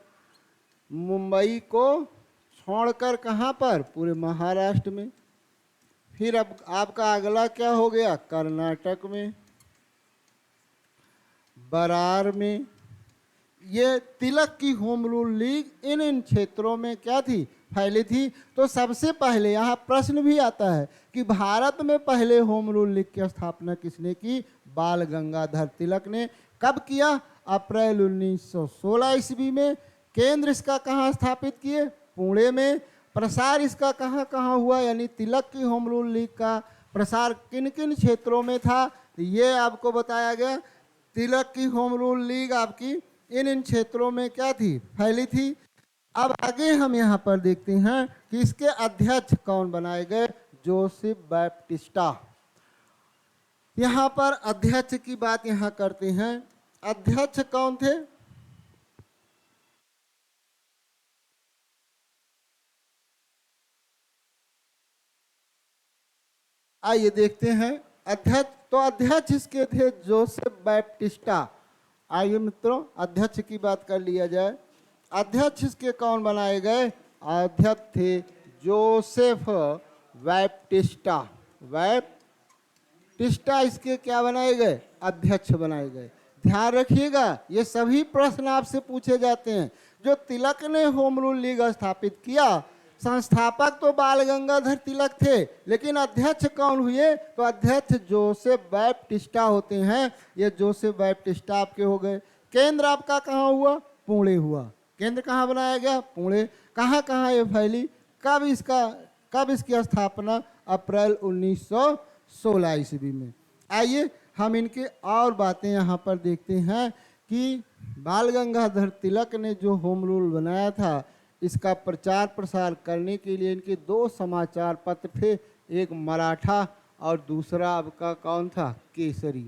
मुंबई को छोड़कर कहाँ पर? पूरे महाराष्ट्र में। फिर अब आपका अगला क्या हो गया? कर्नाटक में, बरार में। ये तिलक की होम रूल लीग इन इन क्षेत्रों में क्या थी? फैली थी। तो सबसे पहले यहाँ प्रश्न भी आता है कि भारत में पहले होम रूल लीग की स्थापना किसने की? बाल गंगाधर तिलक ने। कब किया? अप्रैल 1916 ईस्वी में। केंद्र इसका कहाँ स्थापित किए? पुणे में। प्रसार इसका कहाँ कहाँ हुआ? यानी तिलक की होम रूल लीग का प्रसार किन किन क्षेत्रों में था? तो ये आपको बताया गया। तिलक की होम रूल लीग आपकी इन इन क्षेत्रों में क्या थी? फैली थी। अब आगे हम यहाँ पर देखते हैं कि इसके अध्यक्ष कौन बनाए गए? Joseph Baptista. यहाँ पर अध्यक्ष की बात यहाँ करते हैं। अध्यक्ष कौन थे? आइए देखते हैं। अध्यक्ष, तो अध्यक्ष इसके थे जोसेफ बैप्टिस्टा। आइए मित्रों, अध्यक्ष की बात कर लिया जाए। अध्यक्ष इसके कौन बनाए गए? अध्यक्ष थे जोसेफ बैप्टिस्टा। बैप्टिस्टा इसके क्या बनाए गए? अध्यक्ष बनाए गए। ध्यान रखिएगा, ये सभी प्रश्न आपसे पूछे जाते हैं। जो तिलक ने होम रूल लीग स्थापित किया, संस्थापक तो बाल गंगाधर तिलक थे, लेकिन अध्यक्ष कौन हुए? तो अध्यक्ष जोसेफ बैप्टिस्टा होते हैं। ये जोसेफ बैप्टिस्टा आपके हो गए। केंद्र आपका कहाँ हुआ? पुणे हुआ। केंद्र कहाँ बनाया गया? पुणे। कहाँ कहाँ ये फैली? कब इसकी स्थापना? अप्रैल 1916 ईस्वी में। आइए हम इनके और बातें यहाँ पर देखते हैं कि बाल गंगाधर तिलक ने जो होम रूल बनाया था, इसका प्रचार प्रसार करने के लिए इनके दो समाचार पत्र थे। एक मराठा और दूसरा आपका कौन था? केसरी।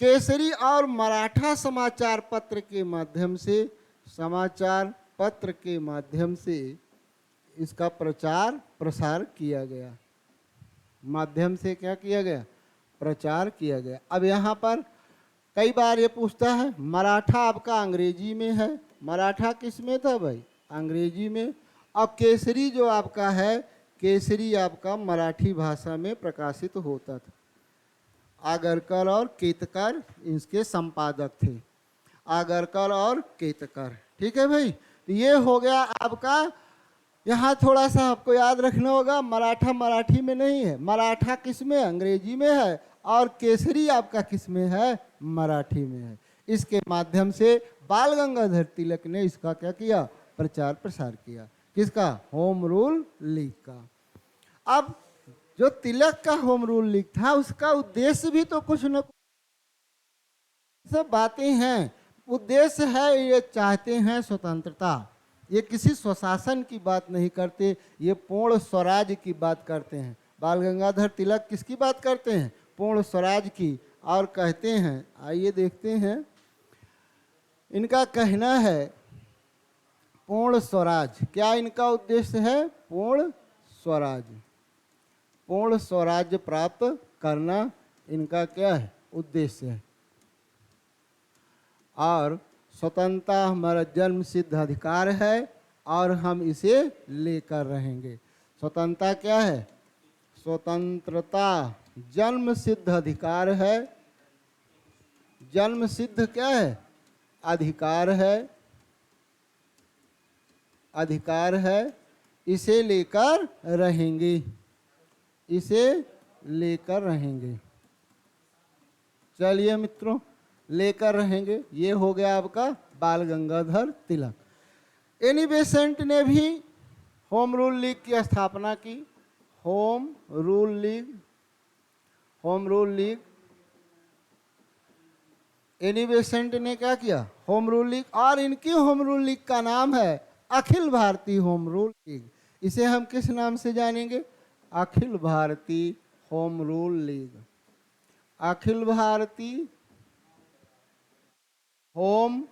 केसरी और मराठा समाचार पत्र के माध्यम से, समाचार पत्र के माध्यम से इसका प्रचार प्रसार किया गया। माध्यम से क्या किया गया? प्रचार किया गया। अब यहाँ पर कई बार ये पूछता है, मराठा आपका अंग्रेजी में है। मराठा किस में था भाई? अंग्रेजी में। और केसरी जो आपका है, केसरी आपका मराठी भाषा में प्रकाशित होता था। आगरकर और केतकर इसके संपादक थे। आगरकर और केतकर। ठीक है भाई। तो ये हो गया आपका। यहाँ थोड़ा सा आपको याद रखना होगा, मराठा मराठी में नहीं है। मराठा किस में? अंग्रेजी में है। और केसरी आपका किस में है? मराठी में है। इसके माध्यम से बाल गंगाधर तिलक ने इसका क्या किया? प्रचार प्रसार किया। किसका? होम रूल लीग का। अब जो तिलक का होम रूल लीग था, उसका उद्देश्य भी तो कुछ न कुछ सब बातें हैं। उद्देश्य है, ये चाहते हैं स्वतंत्रता। ये किसी स्वशासन की बात नहीं करते, ये पूर्ण स्वराज की बात करते हैं। बाल गंगाधर तिलक किसकी बात करते हैं? पूर्ण स्वराज की। और कहते हैं, आइए देखते हैं, इनका कहना है पूर्ण स्वराज। क्या इनका उद्देश्य है? पूर्ण स्वराज। पूर्ण स्वराज्य प्राप्त करना इनका क्या है? उद्देश्य है। और स्वतंत्रता हमारा जन्म सिद्ध अधिकार है और हम इसे लेकर रहेंगे। स्वतंत्रता क्या है? स्वतंत्रता जन्म सिद्ध अधिकार है। जन्म सिद्ध क्या है? अधिकार है। अधिकार है। इसे लेकर रहेंगे। इसे लेकर रहेंगे। चलिए मित्रों, लेकर रहेंगे। ये हो गया आपका बाल गंगाधर तिलक। एनी बेसेंट ने भी होम रूल लीग की स्थापना की। Home rule league, home rule league. Annie Besant ने क्या किया? Home rule league. और इनकी होम रूल लीग का नाम है Akhil Bharatiya home rule league. इसे हम किस नाम से जानेंगे? Akhil Bharatiya home rule league. Akhil Bharatiya home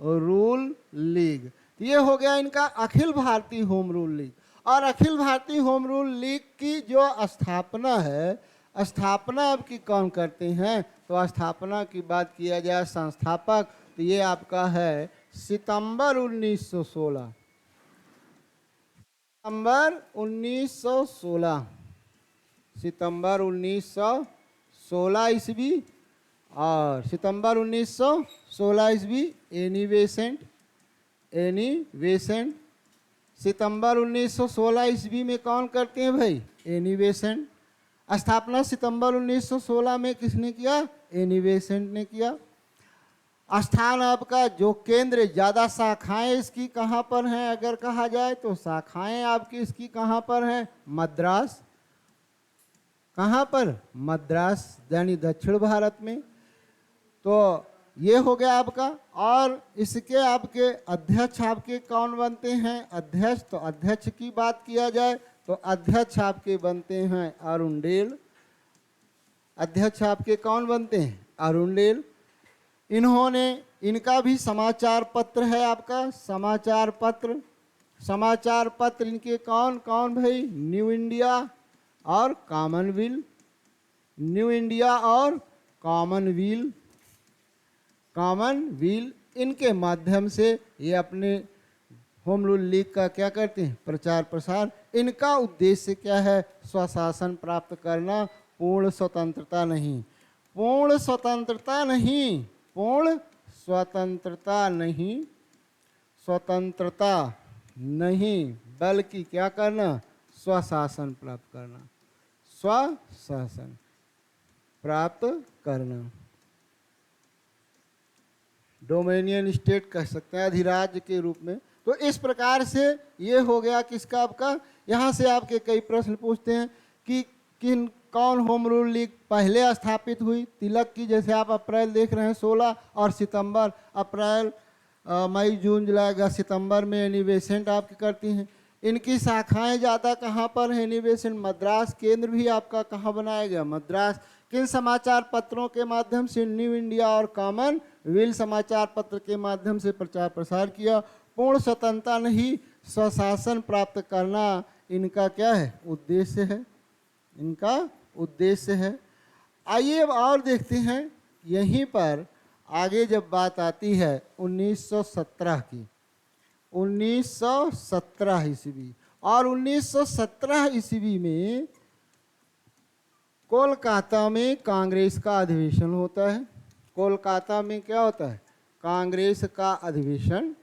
rule league. ये हो गया इनका Akhil Bharatiya home rule league. और Akhil Bharatiya home rule league की जो स्थापना है, स्थापना आपकी कौन करते हैं? तो स्थापना की बात किया जाए संस्थापक, तो ये आपका है सितंबर 1916। सितंबर 1916, सितंबर 1916 ईस्वी। और सितंबर 1916 ईस्वी एनी बेसेंट। सितंबर 1916 ईस्वी में कौन करते हैं भाई? Annie Besant. स्थापना सितंबर 1916 में किसने किया? एनी बेसेंट ने किया। स्थान आपका जो केंद्र, ज़्यादा शाखाएं इसकी कहाँ पर हैं अगर कहा जाए तो शाखाएं आपकी इसकी कहाँ पर हैं? मद्रास। कहाँ पर? मद्रास, यानी दक्षिण भारत में। तो ये हो गया आपका। और इसके आपके अध्यक्ष आपके कौन बनते हैं? अध्यक्ष, तो अध्यक्ष की बात किया जाए तो अध्यक्ष आपके बनते हैं अरुणडेल। अध्यक्ष आपके कौन बनते हैं? अरुणडेल। इन्होंने, इनका भी समाचार पत्र है आपका, समाचार पत्र। समाचार पत्र इनके कौन कौन भाई? न्यू इंडिया और कॉमनवेल्थ। न्यू इंडिया और कॉमनवेल्थ। इनके माध्यम से ये अपने होम रूल लीग का क्या करते हैं? प्रचार प्रसार। इनका उद्देश्य क्या है? स्वशासन प्राप्त करना, पूर्ण स्वतंत्रता नहीं। पूर्ण स्वतंत्रता नहीं, पूर्ण स्वतंत्रता नहीं, स्वतंत्रता नहीं, बल्कि क्या करना? स्वशासन प्राप्त करना, स्वशासन प्राप्त करना। डोमेनियन स्टेट कह सकते हैं, अधिराज्य के रूप में। तो इस प्रकार से ये हो गया किसका? आपका। यहाँ से आपके कई प्रश्न पूछते हैं कि कौन होम रूल लीग पहले स्थापित हुई? तिलक की, जैसे आप अप्रैल देख रहे हैं 16 और सितंबर, अप्रैल मई जून जुलाई अगस्त सितंबर में एनी बेसेंट आपकी करती हैं। इनकी शाखाएं ज़्यादा कहाँ पर है? Annie Besant Madras. केंद्र भी आपका कहाँ बनाया गया? मद्रास। किन समाचार पत्रों के माध्यम से? न्यू इंडिया और कॉमनवेल्थ समाचार पत्र के माध्यम से प्रचार प्रसार किया। पूर्ण स्वतंत्रता नहीं, स्वशासन प्राप्त करना इनका क्या है? उद्देश्य है, इनका उद्देश्य है। आइए अब और देखते हैं, यहीं पर आगे जब बात आती है 1917 की, 1917 ईस्वी। और 1917 ईस्वी में कोलकाता में कांग्रेस का अधिवेशन होता है। कोलकाता में क्या होता है? कांग्रेस का अधिवेशन,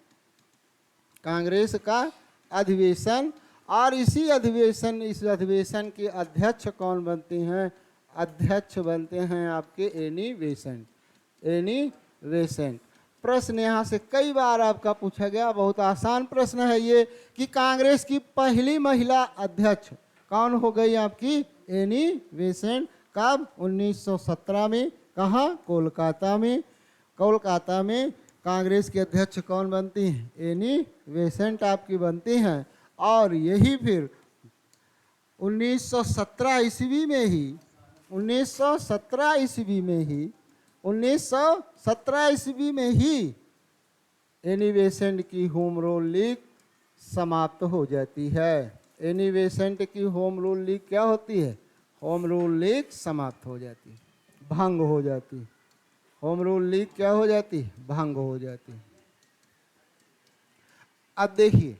कांग्रेस का अधिवेशन। और इस अधिवेशन के अध्यक्ष कौन बनते हैं? अध्यक्ष बनते हैं आपके एनी बेसेंट। प्रश्न यहाँ से कई बार आपका पूछा गया, बहुत आसान प्रश्न है ये, कि कांग्रेस की पहली महिला अध्यक्ष कौन हो गई आपकी? Annie Besant. कब? 1917 में। कहाँ? कोलकाता में। कोलकाता में कांग्रेस के अध्यक्ष कौन बनती हैं? एनी बेसेंट आपकी बनती हैं। और यही फिर 1917 ईस्वी में ही, 1917 ईस्वी में ही, 1917 ईस्वी में ही एनी बेसेंट की होम रूल लीग समाप्त हो जाती है। एनी बेसेंट की होम रूल लीग क्या होती है? होम रूल लीग समाप्त हो जाती है, भंग हो जाती है। होम रूल लीग क्या हो जाती है? भंग हो जाती है। अब देखिए,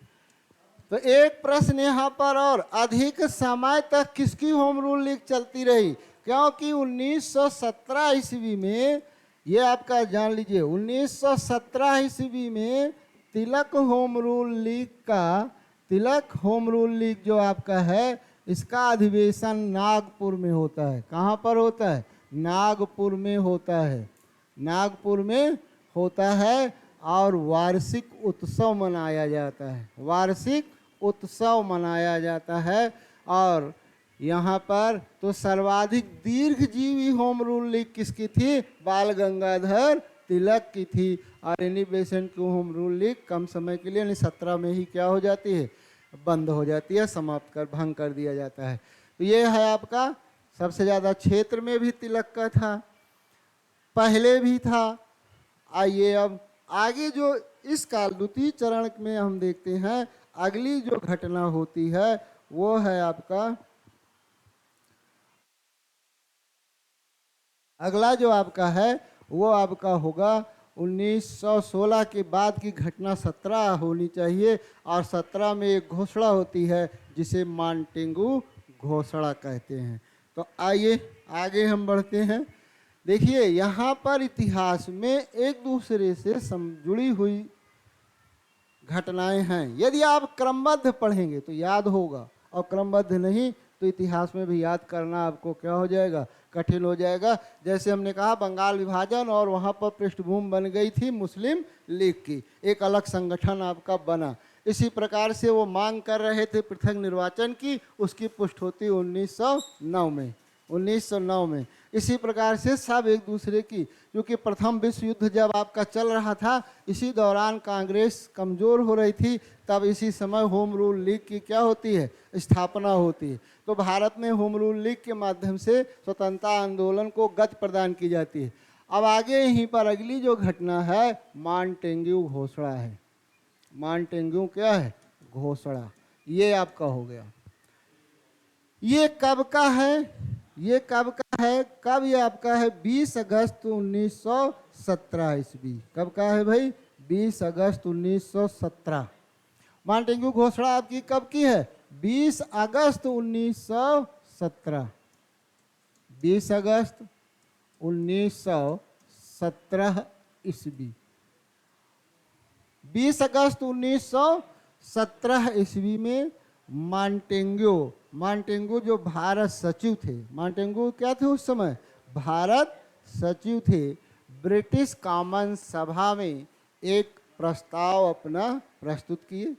तो एक प्रश्न यहाँ पर, और अधिक समय तक किसकी होम रूल लीग चलती रही? क्योंकि 1917 ईस्वी में, ये आपका जान लीजिए, 1917 ईस्वी में तिलक होम रूल लीग का, तिलक होम रूल लीग जो आपका है, इसका अधिवेशन नागपुर में होता है। कहाँ पर होता है? नागपुर में होता है, नागपुर में होता है। और वार्षिक उत्सव मनाया जाता है, वार्षिक उत्सव मनाया जाता है। और यहाँ पर तो सर्वाधिक दीर्घजीवी होम रूल लीग किसकी थी? बाल गंगाधर तिलक की थी। और एनी बेसेंट की होम रूल लीग कम समय के लिए, यानी 17 में ही क्या हो जाती है? बंद हो जाती है, समाप्त कर, भंग कर दिया जाता है। तो ये है आपका। सबसे ज़्यादा क्षेत्र में भी तिलक का था, पहले भी था, आइए अब आगे जो इस काल द्वितीय चरण में हम देखते हैं, अगली जो घटना होती है वो है आपका, अगला जो आपका है वो आपका होगा 1916 के बाद की घटना 17 होनी चाहिए, और 17 में एक घोषणा होती है जिसे मॉन्टेगू घोषणा कहते हैं। तो आइए आगे हम बढ़ते हैं। देखिए यहाँ पर इतिहास में एक दूसरे से जुड़ी हुई घटनाएं हैं। यदि आप क्रमबद्ध पढ़ेंगे तो याद होगा, और क्रमबद्ध नहीं तो इतिहास में भी याद करना आपको क्या हो जाएगा, कठिन हो जाएगा। जैसे हमने कहा बंगाल विभाजन, और वहाँ पर पृष्ठभूमि बन गई थी मुस्लिम लीग की, एक अलग संगठन आपका बना। इसी प्रकार से वो मांग कर रहे थे पृथक निर्वाचन की, उसकी पुष्टि होती 1909 में। इसी प्रकार से सब एक दूसरे की, क्योंकि प्रथम विश्व युद्ध जब आपका चल रहा था, इसी दौरान कांग्रेस कमज़ोर हो रही थी, तब इसी समय होम रूल लीग की क्या होती है, स्थापना होती है। तो भारत में होम रूल लीग के माध्यम से स्वतंत्रता आंदोलन को गति प्रदान की जाती है। अब आगे यहीं पर अगली जो घटना है मॉन्टेग्यू घोषणा है। मॉन्टेग्यू क्या है, घोषणा। ये आपका हो गया। ये कब का है, ये कब का है, कब ये आपका है 20 अगस्त 1917 ईस्वी। कब का है भाई, 20 अगस्त 1917। मॉन्टेग्यू घोषणा आपकी कब की है, 20 अगस्त 1917। 20 अगस्त 1917 ईस्वी। 20 अगस्त 1917 ईस्वी में मॉन्टेग्यू जो भारत सचिव थे, मॉन्टेग्यू क्या थे उस समय, भारत सचिव थे, ब्रिटिश कॉमन सभा में एक प्रस्ताव अपना प्रस्तुत किए।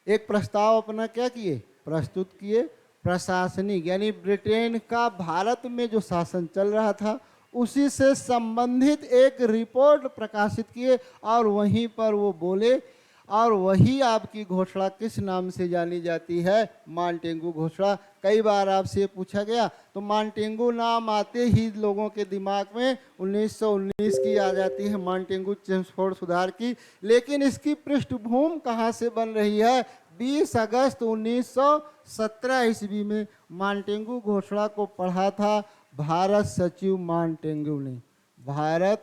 एक प्रस्ताव अपना क्या किए, प्रस्तुत किए। प्रशासनिक यानी ब्रिटेन का भारत में जो शासन चल रहा था उसी से संबंधित एक रिपोर्ट प्रकाशित किए, और वहीं पर वो बोले, और वही आपकी घोषणा किस नाम से जानी जाती है, मॉन्टेग्यू घोषणा। कई बार आपसे पूछा गया तो मॉन्टेग्यू नाम आते ही लोगों के दिमाग में 1919 की आ जाती है, मॉन्टेग्यू चेम्सफोर्ड सुधार की। लेकिन इसकी पृष्ठभूमि कहाँ से बन रही है, 20 अगस्त 1917 ईस्वी में मॉन्टेग्यू घोषणा को पढ़ा था भारत सचिव मॉन्टेग्यू ने। भारत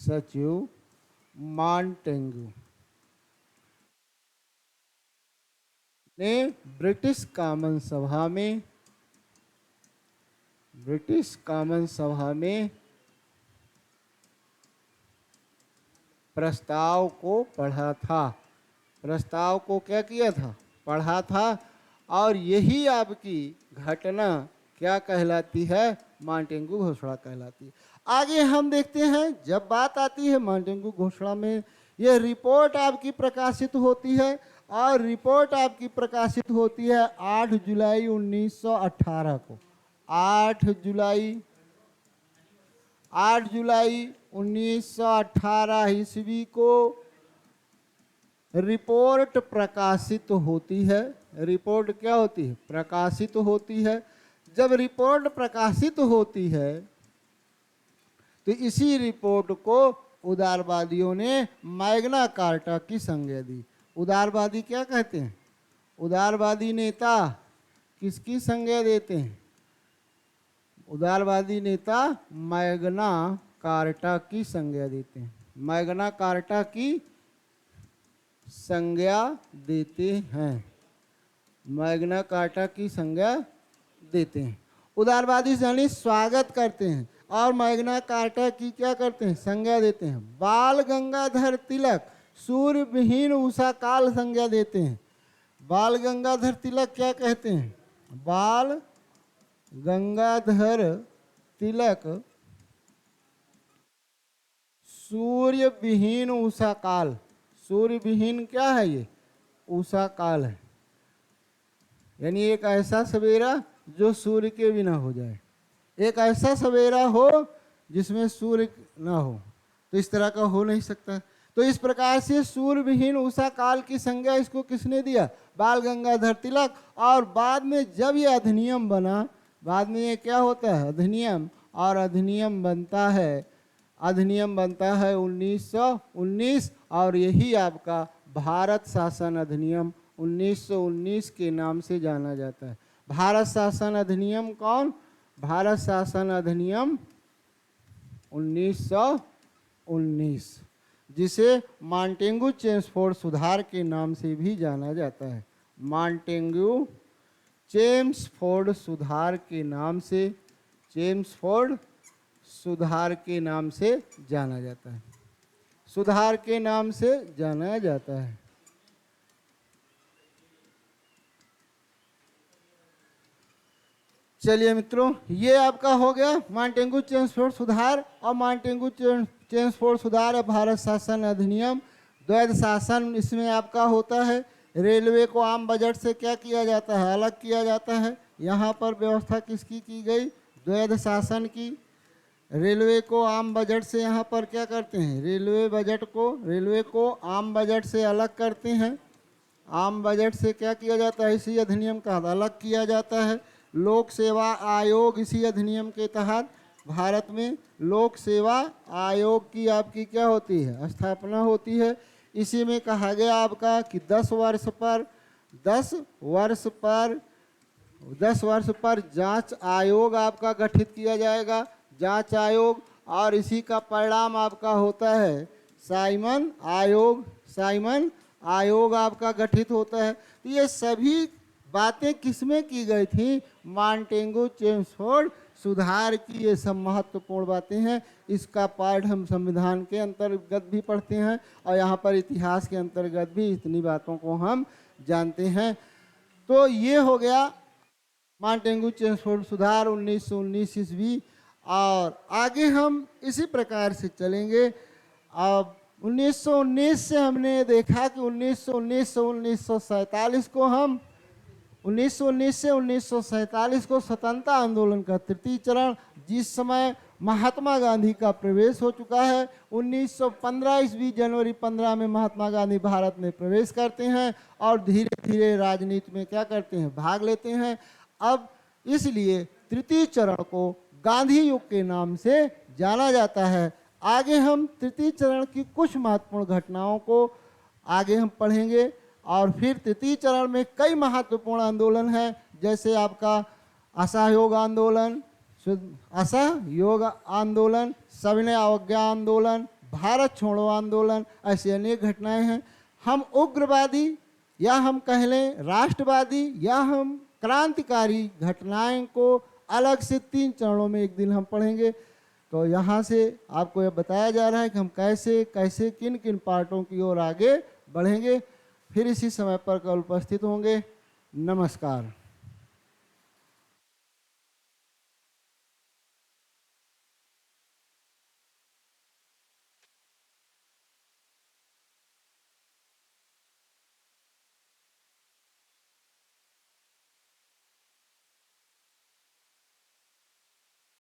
सचिव मॉन्टेग्यू ने ब्रिटिश कॉमन सभा में प्रस्ताव को पढ़ा था। प्रस्ताव को क्या किया था, पढ़ा था। और यही आपकी घटना क्या कहलाती है, मॉन्टेग्यू घोषणा कहलाती है। आगे हम देखते हैं, जब बात आती है मॉन्टेग्यू घोषणा में, यह रिपोर्ट आपकी प्रकाशित होती है, और रिपोर्ट आपकी प्रकाशित होती है 8 जुलाई 1918 को। 8 जुलाई 1918 ईस्वी को रिपोर्ट प्रकाशित होती है। रिपोर्ट क्या होती है, प्रकाशित होती है। जब रिपोर्ट प्रकाशित होती है तो इसी रिपोर्ट को उदारवादियों ने मैग्ना कार्टा की संज्ञा दी। उदारवादी क्या कहते हैं, उदारवादी नेता किसकी संज्ञा देते हैं, उदारवादी नेता मैग्ना कार्टा की संज्ञा देते हैं। मैग्ना कार्टा की संज्ञा देते हैं, मैग्ना कार्टा की संज्ञा देते हैं। उदारवादी यानी स्वागत करते हैं, और मैग्ना कार्टा की क्या करते हैं, संज्ञा देते हैं। बाल गंगाधर तिलक सूर्य विहीन उषा काल संज्ञा देते हैं। बाल गंगाधर तिलक क्या कहते हैं, बाल गंगाधर तिलक सूर्य विहीन उषा काल। सूर्य विहीन क्या है, ये उषा काल है, यानी एक ऐसा सवेरा जो सूर्य के बिना हो जाए, एक ऐसा सवेरा हो जिसमें सूर्य ना हो, तो इस तरह का हो नहीं सकता। तो इस प्रकार से सूर्य विहीन उषा काल की संज्ञा इसको किसने दिया, बाल गंगाधर तिलक। और बाद में जब ये अधिनियम बना, बाद में ये क्या होता है, अधिनियम, और अधिनियम बनता है अधिनियम बनता है 1919 और यही आपका भारत शासन अधिनियम 1919 के नाम से जाना जाता है। भारत शासन अधिनियम कौन? भारत शासन अधिनियम 1919, जिसे मॉन्टेगू चेम्सफोर्ड सुधार के नाम से भी जाना जाता है। मॉन्टेगू चेम्सफोर्ड सुधार के नाम से, चेम्सफोर्ड सुधार के नाम से जाना जाता है, सुधार के नाम से जाना जाता है। चलिए मित्रों, ये आपका हो गया मॉन्टेगू चेम्सफोर्ड सुधार। और मॉन्टेगू चेम्सफोर्ड सुधार है भारत शासन अधिनियम। द्वैध शासन इसमें आपका होता है। रेलवे को आम बजट से क्या किया जाता है? अलग किया जाता है। यहाँ पर व्यवस्था किसकी की गई? द्वैध शासन की। रेलवे को आम बजट से यहाँ पर क्या करते हैं? रेलवे को आम बजट से अलग करते हैं। आम बजट से क्या किया जाता है? इसी अधिनियम का अलग किया जाता है। लोक सेवा आयोग, इसी अधिनियम के तहत भारत में लोक सेवा आयोग की आपकी क्या होती है? स्थापना होती है। इसी में कहा गया आपका कि 10 वर्ष पर जांच आयोग आपका गठित किया जाएगा, जांच आयोग। और इसी का परिणाम आपका होता है साइमन आयोग आपका गठित होता है। तो ये सभी बातें किसमें की गई थी? मॉन्टेगू चेम्सफोर्ड सुधार की। ये सब महत्वपूर्ण बातें हैं। इसका पाठ हम संविधान के अंतर्गत भी पढ़ते हैं और यहाँ पर इतिहास के अंतर्गत भी इतनी बातों को हम जानते हैं। तो ये हो गया मॉन्टेगू चेम्सफोर्ड सुधार 1919 ईस्वी। और आगे हम इसी प्रकार से चलेंगे। अब 1919 से हमने देखा कि 1919 से 1947 को हम 1919 से 1947 को स्वतंत्रता आंदोलन का तृतीय चरण, जिस समय महात्मा गांधी का प्रवेश हो चुका है। 1915 ईस्वी जनवरी 15 में महात्मा गांधी भारत में प्रवेश करते हैं और धीरे धीरे राजनीति में क्या करते हैं? भाग लेते हैं। अब इसलिए तृतीय चरण को गांधी युग के नाम से जाना जाता है। आगे हम तृतीय चरण की कुछ महत्वपूर्ण घटनाओं को आगे हम पढ़ेंगे। और फिर तृतीय चरण में कई महत्वपूर्ण आंदोलन हैं, जैसे आपका असहयोग आंदोलन, सविनय अवज्ञा आंदोलन, भारत छोड़ो आंदोलन, ऐसी अनेक घटनाएं हैं। हम उग्रवादी या हम कह लें राष्ट्रवादी या हम क्रांतिकारी घटनाएं को अलग से 3 चरणों में एक दिन हम पढ़ेंगे। तो यहाँ से आपको यह बताया जा रहा है कि हम कैसे कैसे किन किन पार्टों की ओर आगे बढ़ेंगे। फिर इसी समय पर कल उपस्थित होंगे। नमस्कार।